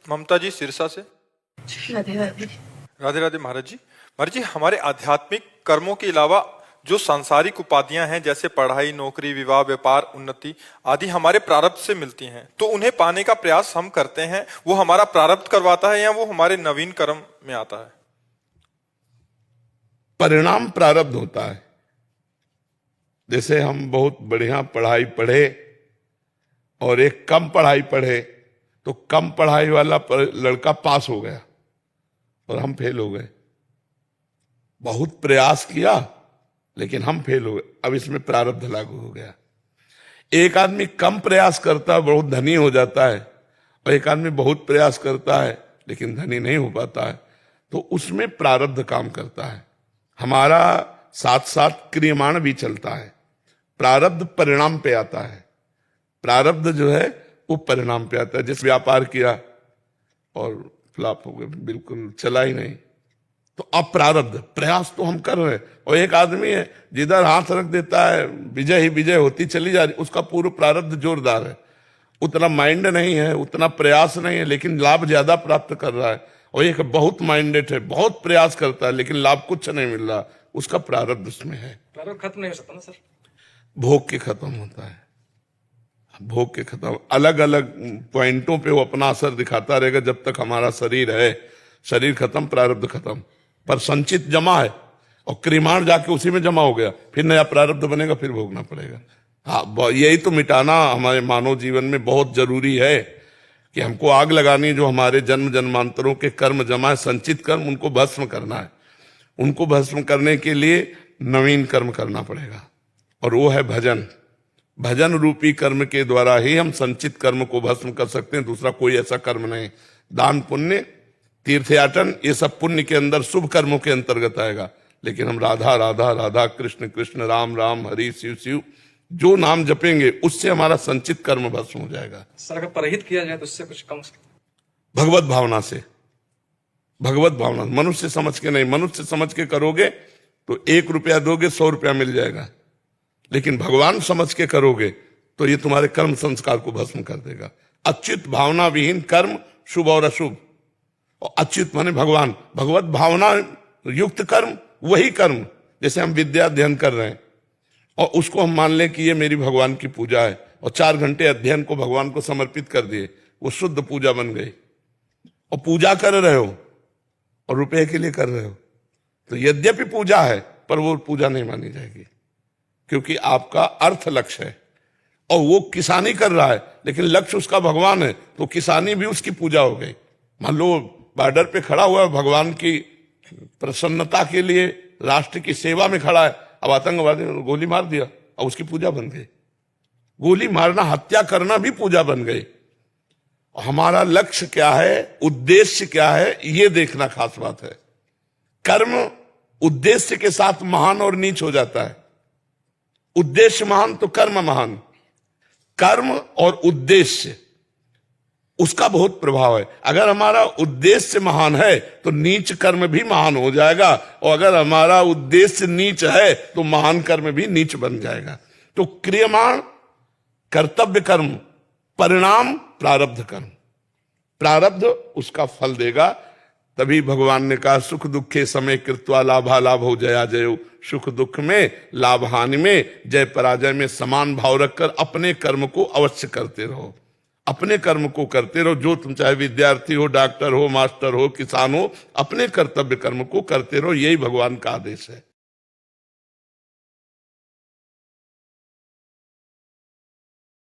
ममता जी सिरसा से। राधे राधे। राधे राधे महाराज जी। महाराज जी, हमारे आध्यात्मिक कर्मों के अलावा जो सांसारिक उपाधियां हैं, जैसे पढ़ाई, नौकरी, विवाह, व्यापार, उन्नति आदि हमारे प्रारब्ध से मिलती हैं, तो उन्हें पाने का प्रयास हम करते हैं। वो हमारा प्रारब्ध करवाता है या वो हमारे नवीन कर्म में आता है? परिणाम प्रारब्ध होता है। जैसे हम बहुत बढ़िया पढ़ाई पढ़े और एक कम पढ़ाई पढ़े, तो कम पढ़ाई वाला लड़का पास हो गया और हम फेल हो गए। बहुत प्रयास किया लेकिन हम फेल हो गए, अब इसमें प्रारब्ध लागू हो गया। एक आदमी कम प्रयास करता है, बहुत धनी हो जाता है, और एक आदमी बहुत प्रयास करता है लेकिन धनी नहीं हो पाता है, तो उसमें प्रारब्ध काम करता है। हमारा साथ साथ क्रियमाण भी चलता है। प्रारब्ध परिणाम पे आता है। प्रारब्ध जो है वो परिणाम पे आता है। जिस व्यापार किया और फ्लॉप हो गया, बिल्कुल चला ही नहीं, तो अब प्रारब्ध। प्रयास तो हम कर रहे हैं, और एक आदमी है जिधर हाथ रख देता है विजय ही विजय होती चली जा रही, उसका पूर्व प्रारब्ध जोरदार है। उतना माइंड नहीं है, उतना प्रयास नहीं है, लेकिन लाभ ज्यादा प्राप्त कर रहा है। और एक बहुत माइंडेड है, बहुत प्रयास करता है लेकिन लाभ कुछ नहीं मिल रहा, उसका प्रारब्ध उसमें है। प्रारब्ध खत्म नहीं हो सकता ना सर? भोग के खत्म होता है। भोग के खत्म, अलग अलग पॉइंटों पे वो अपना असर दिखाता रहेगा जब तक हमारा शरीर है। शरीर खत्म, प्रारब्ध खत्म, पर संचित जमा है, और क्रियमाण जाके उसी में जमा हो गया, फिर नया प्रारब्ध बनेगा, फिर भोगना पड़ेगा। हाँ, यही तो मिटाना हमारे मानव जीवन में बहुत जरूरी है, कि हमको आग लगानी है। जो हमारे जन्म जन्मांतरों के कर्म जमा है, संचित कर्म, उनको भस्म करना है। उनको भस्म करने के लिए नवीन कर्म करना पड़ेगा, और वो है भजन। भजन रूपी कर्म के द्वारा ही हम संचित कर्म को भस्म कर सकते हैं, दूसरा कोई ऐसा कर्म नहीं। दान, पुण्य, तीर्थयाटन, ये सब पुण्य के अंदर शुभ कर्मों के अंतर्गत आएगा। लेकिन हम राधा राधा राधा, कृष्ण कृष्ण, राम राम, हरि शिव शिव, जो नाम जपेंगे उससे हमारा संचित कर्म भस्म हो जाएगा। सर अगर परहित किया जाए तो उससे कुछ कम? भगवत भावना से। भगवत भावना, मनुष्य समझ के नहीं। मनुष्य समझ के करोगे तो 1 रुपया दोगे 100 रुपया मिल जाएगा, लेकिन भगवान समझ के करोगे तो ये तुम्हारे कर्म संस्कार को भस्म कर देगा। अच्युत भावना विहीन कर्म शुभ और अशुभ, और अच्युत माने भगवान, भगवत भावना युक्त कर्म वही कर्म। जैसे हम विद्या अध्ययन कर रहे हैं और उसको हम मान लें कि ये मेरी भगवान की पूजा है, और 4 घंटे अध्ययन को भगवान को समर्पित कर दिए, वो शुद्ध पूजा बन गई। और पूजा कर रहे हो और रुपए के लिए कर रहे हो, तो यद्यपि पूजा है पर वो पूजा नहीं मानी जाएगी, क्योंकि आपका अर्थ लक्ष्य है। और वो किसानी कर रहा है लेकिन लक्ष्य उसका भगवान है, तो किसानी भी उसकी पूजा हो गई। मान लो बॉर्डर पे खड़ा हुआ है, भगवान की प्रसन्नता के लिए राष्ट्र की सेवा में खड़ा है, अब आतंकवादी ने गोली मार दिया और उसकी पूजा बन गई। गोली मारना, हत्या करना भी पूजा बन गई। हमारा लक्ष्य क्या है, उद्देश्य क्या है, ये देखना खास बात है। कर्म उद्देश्य के साथ महान और नीच हो जाता है। उद्देश्य महान तो कर्म महान। कर्म और उद्देश्य, उसका बहुत प्रभाव है। अगर हमारा उद्देश्य महान है तो नीच कर्म भी महान हो जाएगा, और अगर हमारा उद्देश्य नीच है तो महान कर्म भी नीच बन जाएगा। तो क्रियमाण कर्तव्य कर्म, परिणाम प्रारब्ध कर्म। प्रारब्ध उसका फल देगा। तभी भगवान ने कहा सुख दुखे समय कृत्वा लाभा लाभो जया जयो। सुख दुख में, लाभ हानि में, जय पराजय में समान भाव रखकर अपने कर्म को अवश्य करते रहो। अपने कर्म को करते रहो। जो तुम चाहे विद्यार्थी हो, डॉक्टर हो, मास्टर हो, किसान हो, अपने कर्तव्य कर्म को करते रहो। यही भगवान का आदेश है।